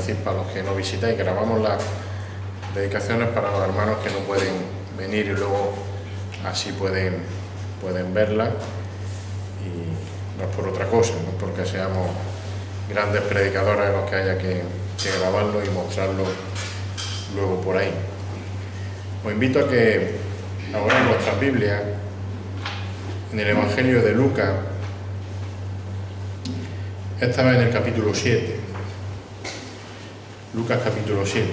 decir para los que nos visitáis, grabamos las dedicaciones para los hermanos que no pueden venir y luego así pueden verlas, y no es por otra cosa, no es porque seamos grandes predicadores los que haya que grabarlo y mostrarlo luego por ahí. Os invito a que abráis vuestras Biblias en el Evangelio de Lucas, esta vez en el capítulo 7. Lucas capítulo 7.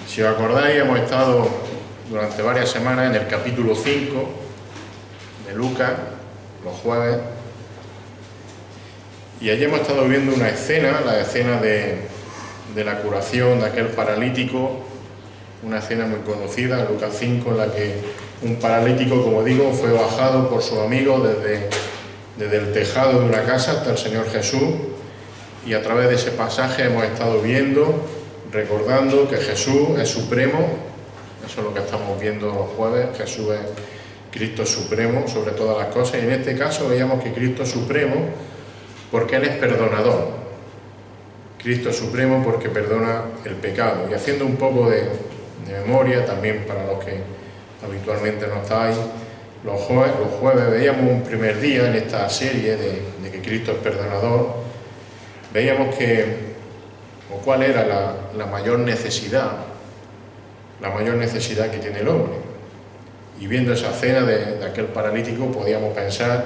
Si os acordáis, hemos estado durante varias semanas en el capítulo 5 de Lucas, los jueves, y allí hemos estado viendo una escena, la escena de la curación de aquel paralítico, una escena muy conocida en Lucas 5, en la que un paralítico, como digo, fue bajado por sus amigos desde el tejado de una casa hasta el Señor Jesús, y a través de ese pasaje hemos estado viendo, recordando que Jesús es supremo. Eso es lo que estamos viendo los jueves. Jesús es Cristo supremo sobre todas las cosas, y en este caso veíamos que Cristo es supremo porque Él es perdonador. Cristo es supremo porque perdona el pecado. Y haciendo un poco de memoria también para los que habitualmente no estáis, los jueves veíamos un primer día en esta serie de que Cristo es perdonador. Veíamos cuál era la mayor necesidad que tiene el hombre. Y viendo esa escena de aquel paralítico, podíamos pensar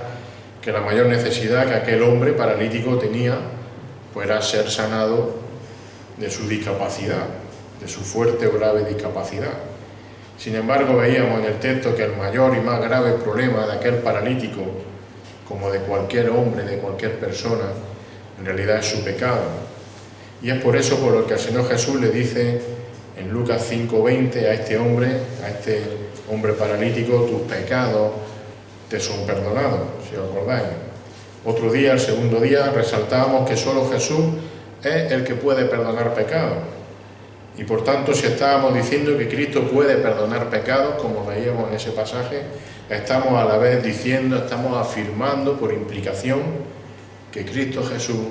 que la mayor necesidad que aquel hombre paralítico tenía, pues era ser sanado de su discapacidad, de su fuerte o grave discapacidad. Sin embargo, veíamos en el texto que el mayor y más grave problema de aquel paralítico, como de cualquier hombre, de cualquier persona, en realidad es su pecado. Y es por eso por lo que el Señor Jesús le dice en Lucas 5:20 a este hombre paralítico: tus pecados te son perdonados, si os acordáis. Otro día, el segundo día, resaltábamos que solo Jesús es el que puede perdonar pecados. Y por tanto, si estábamos diciendo que Cristo puede perdonar pecados, como veíamos en ese pasaje, estamos a la vez diciendo, estamos afirmando por implicación que Cristo Jesús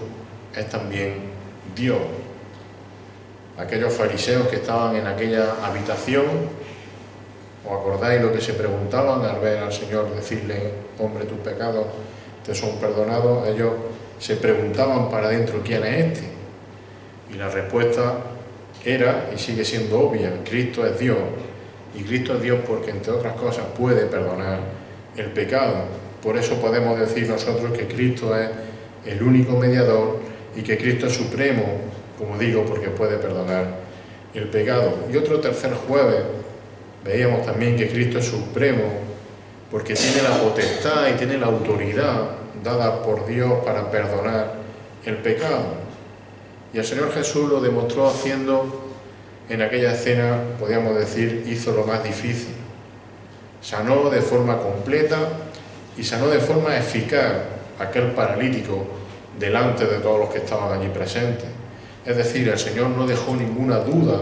es también Dios. Aquellos fariseos que estaban en aquella habitación, ¿os acordáis lo que se preguntaban al ver al Señor decirle: hombre, tus pecados te son perdonados? Ellos se preguntaban para adentro: ¿quién es este? Y la respuesta era, y sigue siendo obvia: Cristo es Dios. Y Cristo es Dios porque, entre otras cosas, puede perdonar el pecado. Por eso podemos decir nosotros que Cristo es el único mediador y que Cristo es supremo, como digo, porque puede perdonar el pecado. Y otro tercer jueves veíamos también que Cristo es supremo porque tiene la potestad y tiene la autoridad dada por Dios para perdonar el pecado. Y el Señor Jesús lo demostró haciendo en aquella escena, podríamos decir, hizo lo más difícil. Sanó de forma completa y sanó de forma eficaz a aquel paralítico delante de todos los que estaban allí presentes. Es decir, el Señor no dejó ninguna duda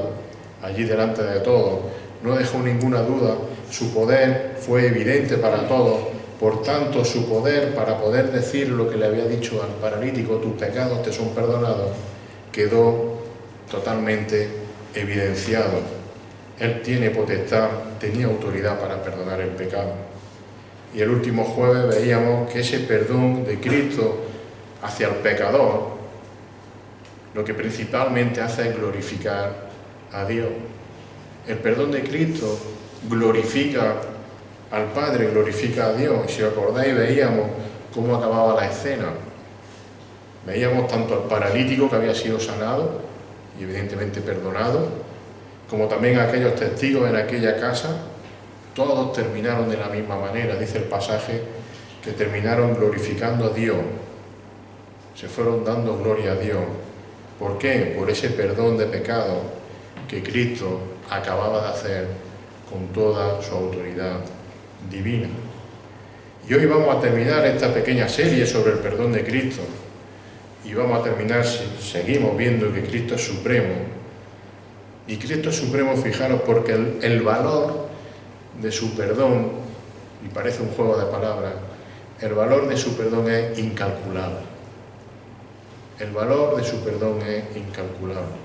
allí delante de todos, no dejó ninguna duda. Su poder fue evidente para todos. Por tanto, su poder para poder decir lo que le había dicho al paralítico: tus pecados te son perdonados, quedó totalmente evidenciado. Él tiene potestad, tenía autoridad para perdonar el pecado. Y el último jueves veíamos que ese perdón de Cristo hacia el pecador, lo que principalmente hace es glorificar a Dios. El perdón de Cristo glorifica al Padre, glorifica a Dios. Si os acordáis, veíamos cómo acababa la escena. Veíamos tanto al paralítico que había sido sanado y evidentemente perdonado, como también a aquellos testigos en aquella casa. Todos terminaron de la misma manera, dice el pasaje, que terminaron glorificando a Dios. Se fueron dando gloria a Dios. ¿Por qué? Por ese perdón de pecado que Cristo acababa de hacer con toda su autoridad divina. Y hoy vamos a terminar esta pequeña serie sobre el perdón de Cristo. Y vamos a terminar, seguimos viendo que Cristo es supremo. Y Cristo es supremo, fijaros, porque el valor de su perdón, y parece un juego de palabras, el valor de su perdón es incalculable. El valor de su perdón es incalculable.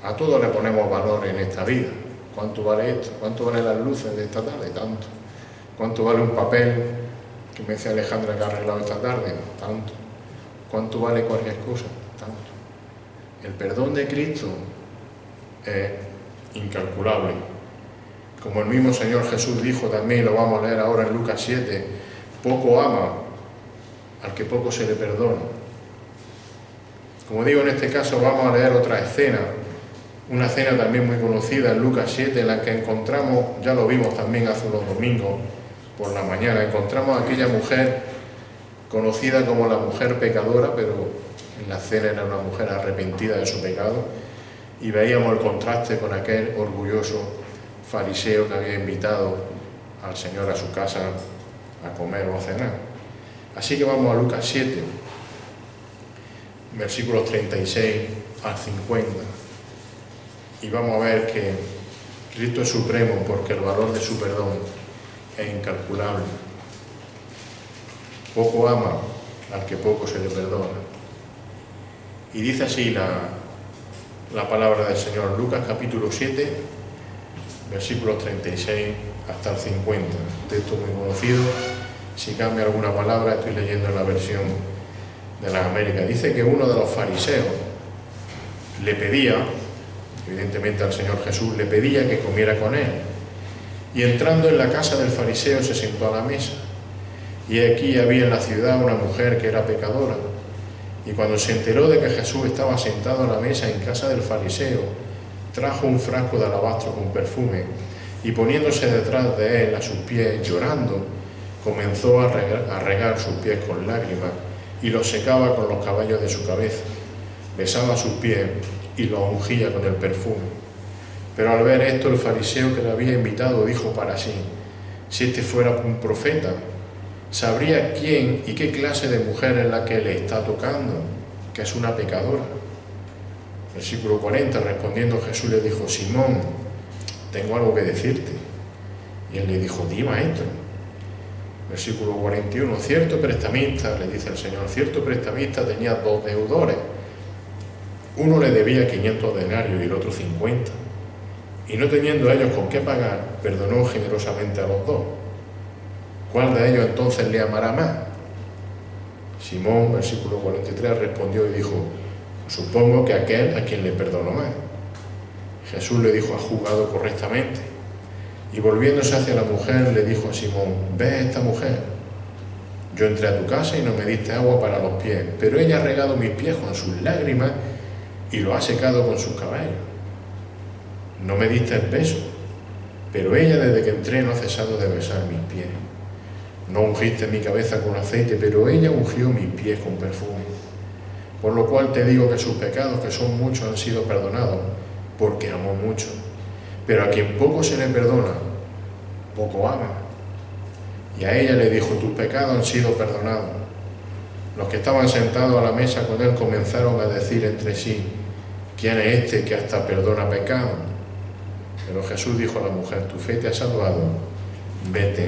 A todos le ponemos valor en esta vida. ¿Cuánto vale esto? ¿Cuánto valen las luces de esta tarde? Tanto. ¿Cuánto vale un papel que me decía Alejandra que ha arreglado esta tarde? Tanto. ¿Cuánto vale cualquier cosa? Tanto. El perdón de Cristo es incalculable. Como el mismo Señor Jesús dijo también, lo vamos a leer ahora en Lucas 7, poco ama al que poco se le perdona. Como digo, en este caso vamos a leer otra escena, una escena también muy conocida en Lucas 7, en la que encontramos, ya lo vimos también hace unos domingos por la mañana, encontramos a aquella mujer conocida como la mujer pecadora, pero en la escena era una mujer arrepentida de su pecado, y veíamos el contraste con aquel orgulloso fariseo que había invitado al Señor a su casa a comer o a cenar. Así que vamos a Lucas 7, versículos 36 al 50, y vamos a ver que Cristo es supremo porque el valor de su perdón es incalculable. Poco ama al que poco se le perdona. Y dice así la palabra del Señor, Lucas capítulo 7, versículos 36 hasta el 50, texto muy conocido. Si cambia alguna palabra, estoy leyendo en la versión de las Américas. Dice que uno de los fariseos le pedía, evidentemente al Señor Jesús, le pedía que comiera con él. Y entrando en la casa del fariseo se sentó a la mesa. Y aquí había en la ciudad una mujer que era pecadora. Y cuando se enteró de que Jesús estaba sentado a la mesa en casa del fariseo, trajo un frasco de alabastro con perfume y poniéndose detrás de él a sus pies, llorando, comenzó a regar sus pies con lágrimas y los secaba con los cabellos de su cabeza, besaba sus pies y los ungía con el perfume. Pero al ver esto, el fariseo que le había invitado dijo para sí: si este fuera un profeta, sabría quién y qué clase de mujer es la que le está tocando, que es una pecadora. Versículo 40, respondiendo Jesús le dijo: Simón, tengo algo que decirte. Y él le dijo: di, maestro. Versículo 41, cierto prestamista, le dice el Señor, cierto prestamista tenía 2 deudores. Uno le debía 500 denarios y el otro 50. Y no teniendo ellos con qué pagar, perdonó generosamente a los 2. ¿Cuál de ellos entonces le amará más? Simón, versículo 43, respondió y dijo: supongo que aquel a quien le perdonó más. Jesús le dijo: has juzgado correctamente. Y volviéndose hacia la mujer, le dijo a Simón: ¿ves esta mujer? Yo entré a tu casa y no me diste agua para los pies, pero ella ha regado mis pies con sus lágrimas y lo ha secado con sus cabellos. No me diste el beso, pero ella desde que entré no ha cesado de besar mis pies. No ungiste mi cabeza con aceite, pero ella ungió mis pies con perfume. Por lo cual te digo que sus pecados, que son muchos, han sido perdonados, porque amó mucho. Pero a quien poco se le perdona, poco ama. Y a ella le dijo: tus pecados han sido perdonados. Los que estaban sentados a la mesa con él comenzaron a decir entre sí: ¿quién es este que hasta perdona pecado? Pero Jesús dijo a la mujer: tu fe te ha salvado, vete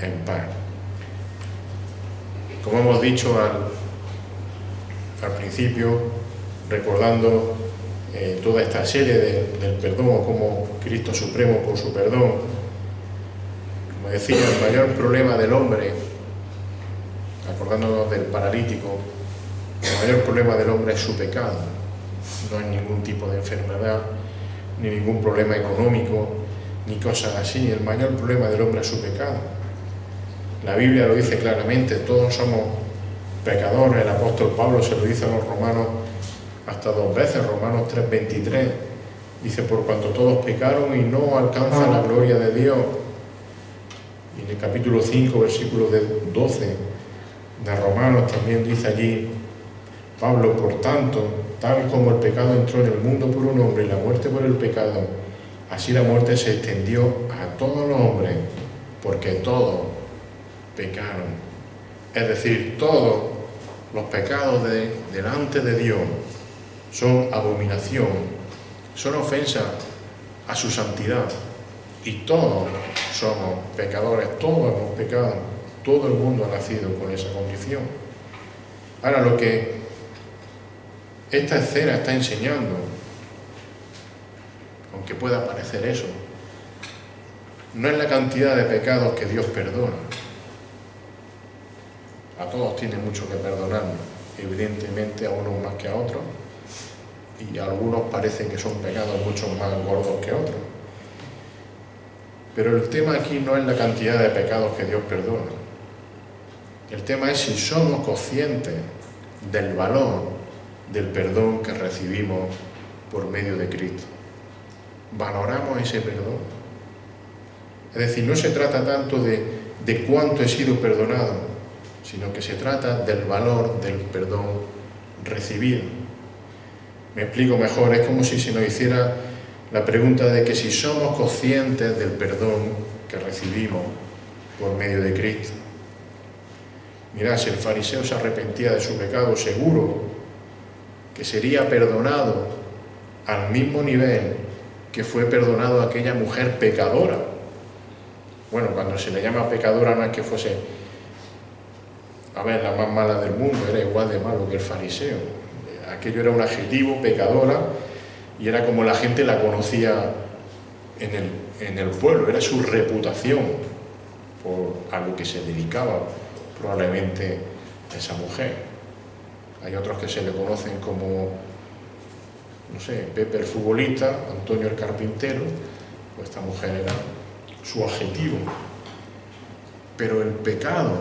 en paz. Como hemos dicho al principio, recordando toda esta serie del perdón, como Cristo Supremo por su perdón, como decía, el mayor problema del hombre, acordándonos del paralítico, el mayor problema del hombre es su pecado. No hay ningún tipo de enfermedad, ni ningún problema económico, ni cosas así. El mayor problema del hombre es su pecado. La Biblia lo dice claramente, todos somos pecadores. El apóstol Pablo se lo dice a los romanos hasta 2 veces, Romanos 3:23, dice: por cuanto todos pecaron y no alcanzan la gloria de Dios. Y en el capítulo 5, versículo 12 de Romanos también dice allí Pablo: por tanto, tal como el pecado entró en el mundo por un hombre y la muerte por el pecado, así la muerte se extendió a todos los hombres, porque todos pecaron. Es decir, todos los pecados delante de Dios son abominación, son ofensa a su santidad, y todos somos pecadores, todos hemos pecado, todo el mundo ha nacido con esa condición. Ahora, lo que Esta escena está enseñando, aunque pueda parecer eso, no es la cantidad de pecados que Dios perdona. A todos tiene mucho que perdonarnos, evidentemente a unos más que a otros, y a algunos parece que son pecados mucho más gordos que otros. Pero el tema aquí no es la cantidad de pecados que Dios perdona. El tema es si somos conscientes del valor del perdón que recibimos por medio de Cristo. Valoramos ese perdón. Es decir, no se trata tanto de cuánto he sido perdonado, sino que se trata del valor del perdón recibido. Me explico mejor, es como si se nos hiciera la pregunta de que si somos conscientes del perdón que recibimos por medio de Cristo. Mirad, si el fariseo se arrepentía de su pecado, seguro que sería perdonado al mismo nivel que fue perdonado a aquella mujer pecadora. Bueno, cuando se le llama pecadora no es que fuese, la más mala del mundo, era igual de malo que el fariseo. Aquello era un adjetivo, pecadora, y era como la gente la conocía en el pueblo, era su reputación a lo que se dedicaba probablemente esa mujer. Hay otros que se le conocen como, no sé, Pepe el futbolista, Antonio el carpintero, pues esta mujer era su adjetivo. Pero el pecado,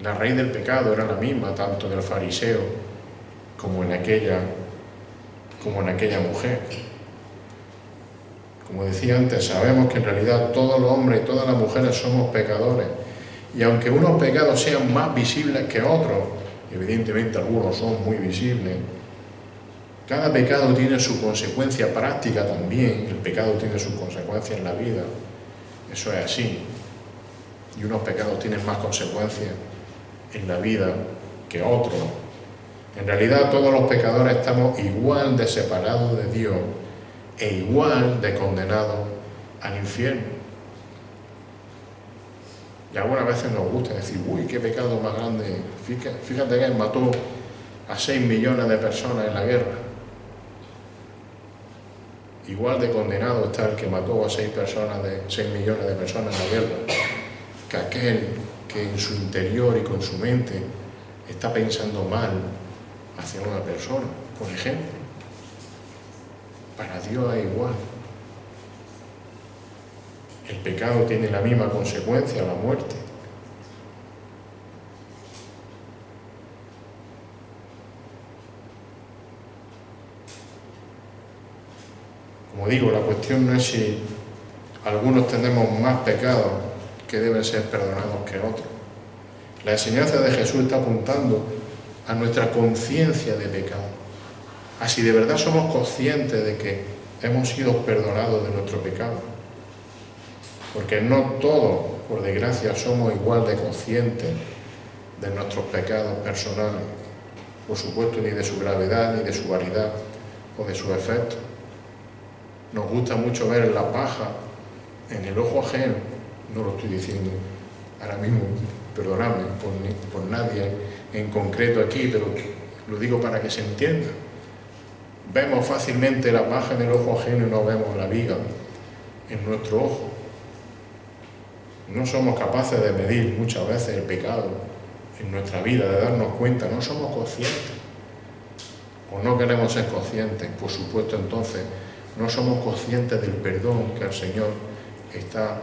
la raíz del pecado era la misma, tanto en el fariseo como en aquella mujer. Como decía antes, sabemos que en realidad todos los hombres y todas las mujeres somos pecadores. Y aunque unos pecados sean más visibles que otros, evidentemente algunos son muy visibles, cada pecado tiene su consecuencia práctica también. El pecado tiene su consecuencia en la vida. Eso es así. Y unos pecados tienen más consecuencias en la vida que otros. En realidad todos los pecadores estamos igual de separados de Dios e igual de condenados al infierno. Y algunas veces nos gusta decir, uy, qué pecado más grande. Fíjate que él mató a 6 millones de personas en la guerra. Igual de condenado está el que mató a 6 millones de personas en la guerra, que aquel que en su interior y con su mente está pensando mal hacia una persona, por ejemplo. Para Dios es igual. El pecado tiene la misma consecuencia, la muerte. Como digo, la cuestión no es si algunos tenemos más pecados que deben ser perdonados que otros. La enseñanza de Jesús está apuntando a nuestra conciencia de pecado, a si de verdad somos conscientes de que hemos sido perdonados de nuestro pecado. Porque no todos, por desgracia, somos igual de conscientes de nuestros pecados personales, por supuesto, ni de su gravedad, ni de su variedad o de sus efectos. Nos gusta mucho ver la paja en el ojo ajeno, no lo estoy diciendo ahora mismo, perdonadme por nadie en concreto aquí, pero lo digo para que se entienda. Vemos fácilmente la paja en el ojo ajeno y no vemos la viga en nuestro ojo. No somos capaces de medir muchas veces el pecado en nuestra vida, de darnos cuenta, no somos conscientes. O no queremos ser conscientes, por supuesto, entonces no somos conscientes del perdón que el Señor está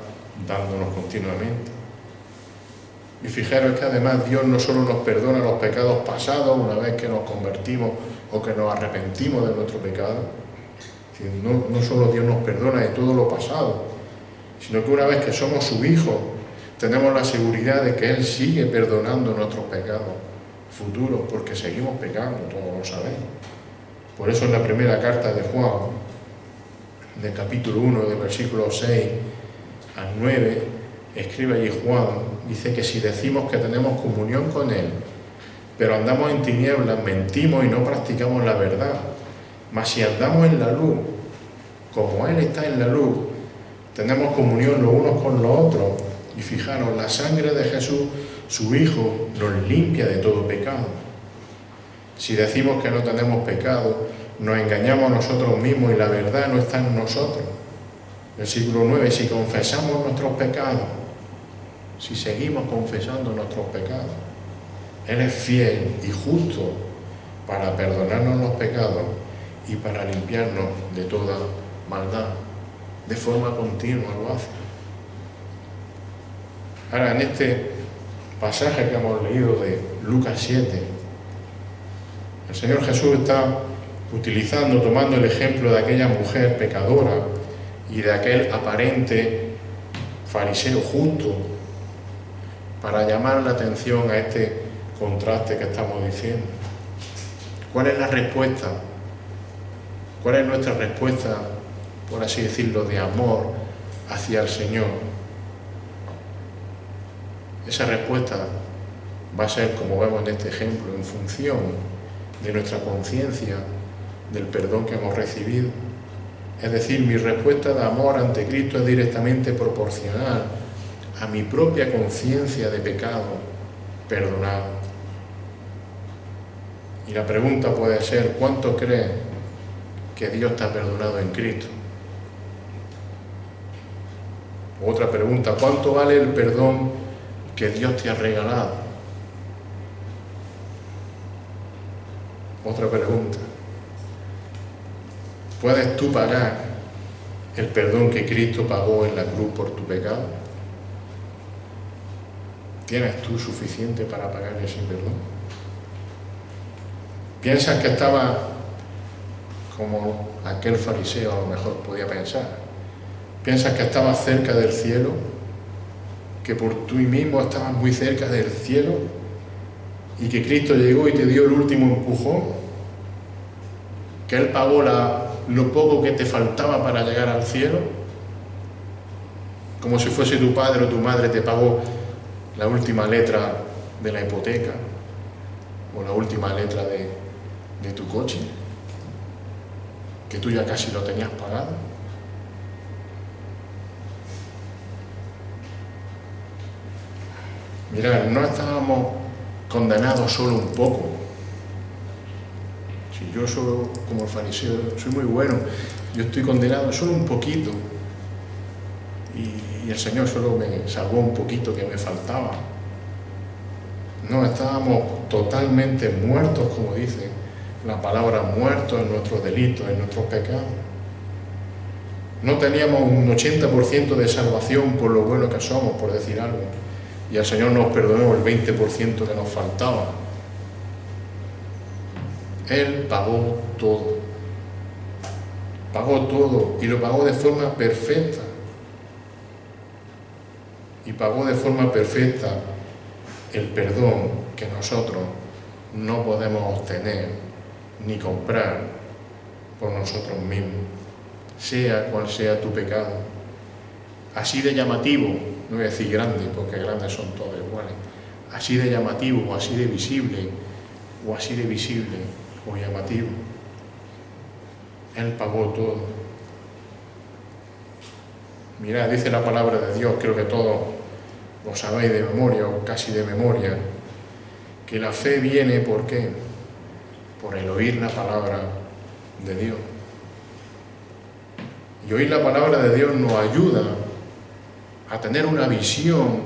dándonos continuamente. Y fijaros que además Dios no solo nos perdona los pecados pasados una vez que nos convertimos o que nos arrepentimos de nuestro pecado, no solo Dios nos perdona de todo lo pasado, sino que una vez que somos su hijo, tenemos la seguridad de que Él sigue perdonando nuestros pecados futuros, porque seguimos pecando, todos lo sabéis. Por eso en la primera carta de Juan, del capítulo 1, del versículo 6 al 9, escribe allí Juan, dice que si decimos que tenemos comunión con Él, pero andamos en tinieblas, mentimos y no practicamos la verdad. Mas si andamos en la luz, como Él está en la luz, tenemos comunión los unos con los otros. Y fijaros, la sangre de Jesús, su Hijo, nos limpia de todo pecado. Si decimos que no tenemos pecado, nos engañamos a nosotros mismos y la verdad no está en nosotros. Versículo 9, si confesamos nuestros pecados, si seguimos confesando nuestros pecados, Él es fiel y justo para perdonarnos los pecados y para limpiarnos de toda maldad. De forma continua lo hace. Ahora, en este pasaje que hemos leído de Lucas 7, el Señor Jesús está utilizando, tomando el ejemplo de aquella mujer pecadora y de aquel aparente fariseo justo para llamar la atención a este contraste que estamos diciendo. ¿Cuál es la respuesta? ¿Cuál es nuestra respuesta, por así decirlo, de amor hacia el Señor? Esa respuesta va a ser, como vemos en este ejemplo, en función de nuestra conciencia del perdón que hemos recibido. Es decir, mi respuesta de amor ante Cristo es directamente proporcional a mi propia conciencia de pecado perdonado. Y la pregunta puede ser, ¿cuánto crees que Dios te ha perdonado en Cristo? Otra pregunta, ¿cuánto vale el perdón que Dios te ha regalado? Otra pregunta, ¿puedes tú pagar el perdón que Cristo pagó en la cruz por tu pecado? ¿Tienes tú suficiente para pagar ese perdón? ¿Piensas que estaba como aquel fariseo a lo mejor podía pensar? ¿Piensas que estabas cerca del cielo? ¿Que por tú mismo estabas muy cerca del cielo? ¿Y que Cristo llegó y te dio el último empujón? ¿Que Él pagó lo poco que te faltaba para llegar al cielo? Como si fuese tu padre o tu madre te pagó la última letra de la hipoteca o la última letra de tu coche, que tú ya casi lo tenías pagado. Mirad, no estábamos condenados solo un poco. Si yo soy como el fariseo, soy muy bueno, yo estoy condenado solo un poquito, y el Señor solo me salvó un poquito que me faltaba. No, estábamos totalmente muertos, como dice la palabra, muertos en nuestros delitos, en nuestros pecados. No teníamos un 80% de salvación por lo bueno que somos, por decir algo, y el Señor nos perdonó el 20% que nos faltaba. Él pagó todo y lo pagó de forma perfecta, y pagó de forma perfecta el perdón que nosotros no podemos obtener ni comprar por nosotros mismos, sea cual sea tu pecado. Así de llamativo, no voy a decir grande, porque grandes son todos iguales, así de llamativo, o así de visible, o así de visible, o llamativo. Él pagó todo. Mirad, dice la palabra de Dios, creo que todos lo sabéis de memoria, o casi de memoria, que la fe viene, ¿por qué? Por el oír la palabra de Dios. Y oír la palabra de Dios nos ayuda a tener una visión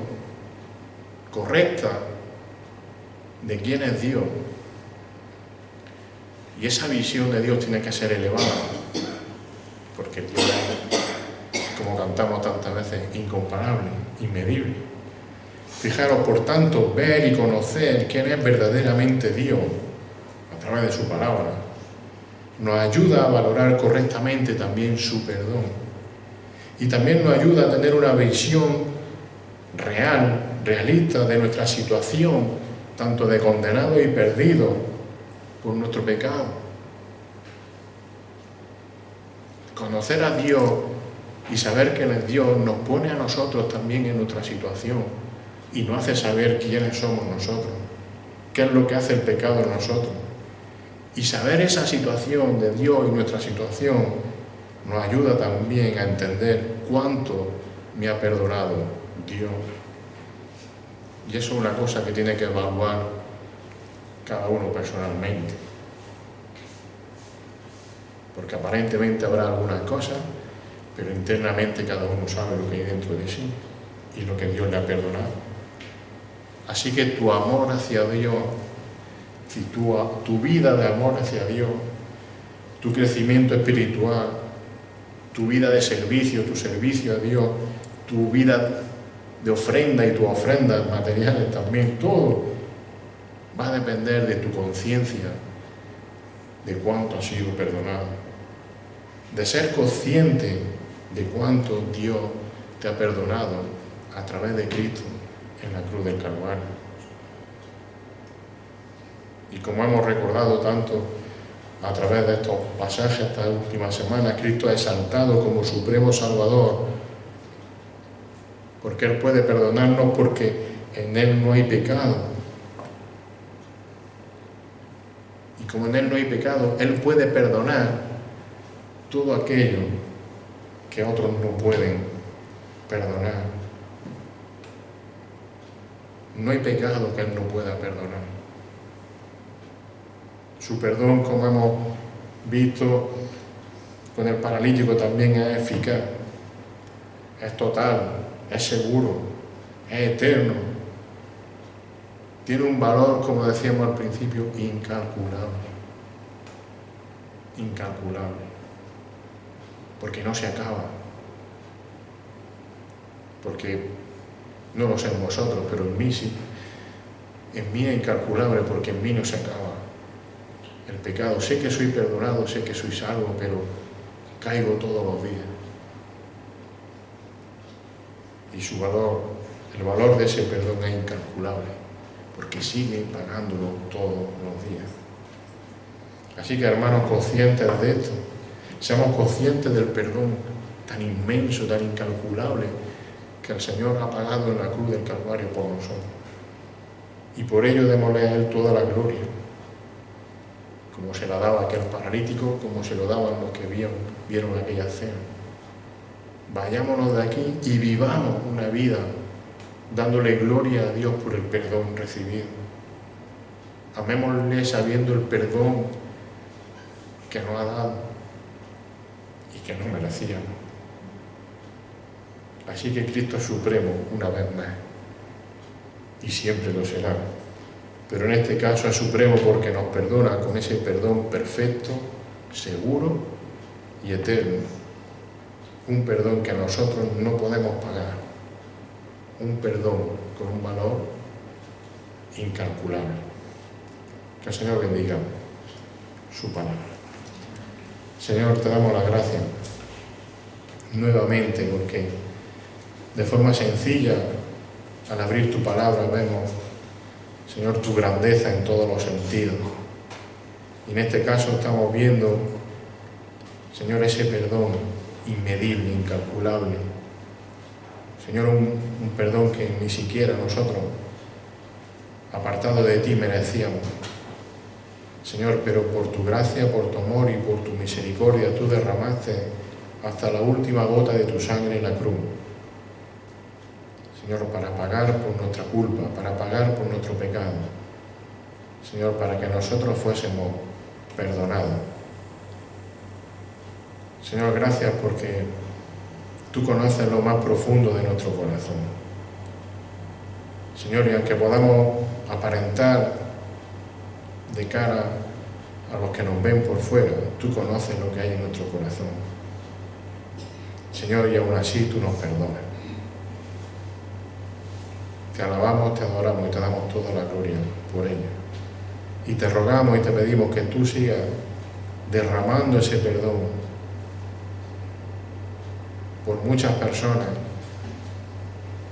correcta de quién es Dios. Y esa visión de Dios tiene que ser elevada, porque Dios es, como cantamos tantas veces, incomparable, inmedible. Fijaros, por tanto, ver y conocer quién es verdaderamente Dios a través de su palabra nos ayuda a valorar correctamente también su perdón, y también nos ayuda a tener una visión real, realista de nuestra situación, tanto de condenado y perdido por nuestro pecado. Conocer a Dios y saber que Él es Dios nos pone a nosotros también en nuestra situación y nos hace saber quiénes somos nosotros, qué es lo que hace el pecado en nosotros. Y saber esa situación de Dios y nuestra situación nos ayuda también a entender cuánto me ha perdonado Dios. Y eso es una cosa que tiene que evaluar cada uno personalmente. porque aparentemente habrá algunas cosas, pero internamente cada uno sabe lo que hay dentro de sí y lo que Dios le ha perdonado. Así que tu amor hacia Dios, si tu vida de amor hacia Dios, tu crecimiento espiritual, tu vida de servicio, tu servicio a Dios, tu vida de ofrenda y tus ofrendas materiales también, todo va a depender de tu conciencia, de cuánto has sido perdonado, de ser consciente de cuánto Dios te ha perdonado a través de Cristo en la cruz del Calvario. Y como hemos recordado tanto a través de estos pasajes esta última semana, Cristo es exaltado como supremo Salvador, porque Él puede perdonarnos porque en Él no hay pecado. Y como en Él no hay pecado, Él puede perdonar todo aquello que otros no pueden perdonar. No hay pecado que Él no pueda perdonar. Su perdón, como hemos visto con el paralítico, también es eficaz, es total, es seguro, es eterno. Tiene un valor, como decíamos al principio, incalculable. Incalculable. Porque no se acaba. Porque no lo sé en vosotros, pero en mí sí. En mí es incalculable porque en mí no se acaba el pecado. Sé que soy perdonado, sé que soy salvo, pero caigo todos los días. Y su valor, el valor de ese perdón es incalculable, porque sigue pagándolo todos los días. Así que, hermanos, conscientes de esto, seamos conscientes del perdón tan inmenso, tan incalculable, que el Señor ha pagado en la cruz del Calvario por nosotros. Y por ello démosle a Él toda la gloria, como se la daba a aquel paralítico, como se lo daban los que vieron aquella cena. Vayámonos de aquí y vivamos una vida dándole gloria a Dios por el perdón recibido. Amémosle sabiendo el perdón que nos ha dado y que no merecíamos. Así que Cristo es supremo una vez más, y siempre lo será. Pero en este caso es supremo porque nos perdona con ese perdón perfecto, seguro y eterno. Un perdón que nosotros no podemos pagar. Un perdón con un valor incalculable. Que el Señor bendiga su palabra. Señor, te damos las gracias nuevamente porque de forma sencilla, al abrir tu palabra, vemos, Señor, tu grandeza en todos los sentidos. Y en este caso estamos viendo, Señor, ese perdón inmedible, incalculable. Señor, un perdón que ni siquiera nosotros, apartado de ti, merecíamos. Señor, pero por tu gracia, por tu amor y por tu misericordia, tú derramaste hasta la última gota de tu sangre en la cruz. Señor, para pagar por nuestra culpa, para pagar por nuestro pecado. Señor, para que nosotros fuésemos perdonados. Señor, gracias porque tú conoces lo más profundo de nuestro corazón. Señor, y aunque podamos aparentar de cara a los que nos ven por fuera, tú conoces lo que hay en nuestro corazón. Señor, y aún así tú nos perdonas. Te alabamos, te adoramos y te damos toda la gloria por ello. Y te rogamos y te pedimos que tú sigas derramando ese perdón por muchas personas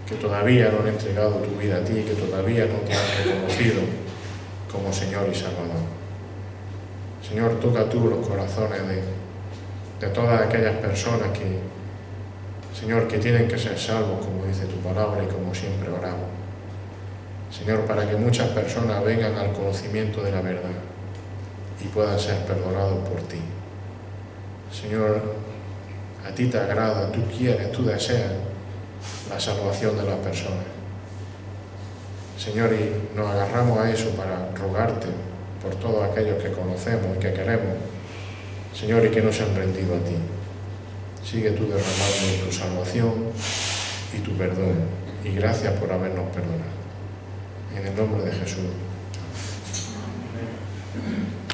que todavía no han entregado tu vida a ti, que todavía no te han reconocido como Señor y Salvador. Señor, toca tú los corazones de todas aquellas personas que, Señor, que tienen que ser salvos, como dice tu palabra y como siempre oramos. Señor, para que muchas personas vengan al conocimiento de la verdad y puedan ser perdonados por ti. Señor, a ti te agrada, tú quieres, tú deseas la salvación de las personas. Señor, y nos agarramos a eso para rogarte por todos aquellos que conocemos y que queremos Señor, y que no se han rendido a ti. Sigue tú derramando tu salvación y tu perdón, y gracias por habernos perdonado. En el nombre de Jesús. Amén.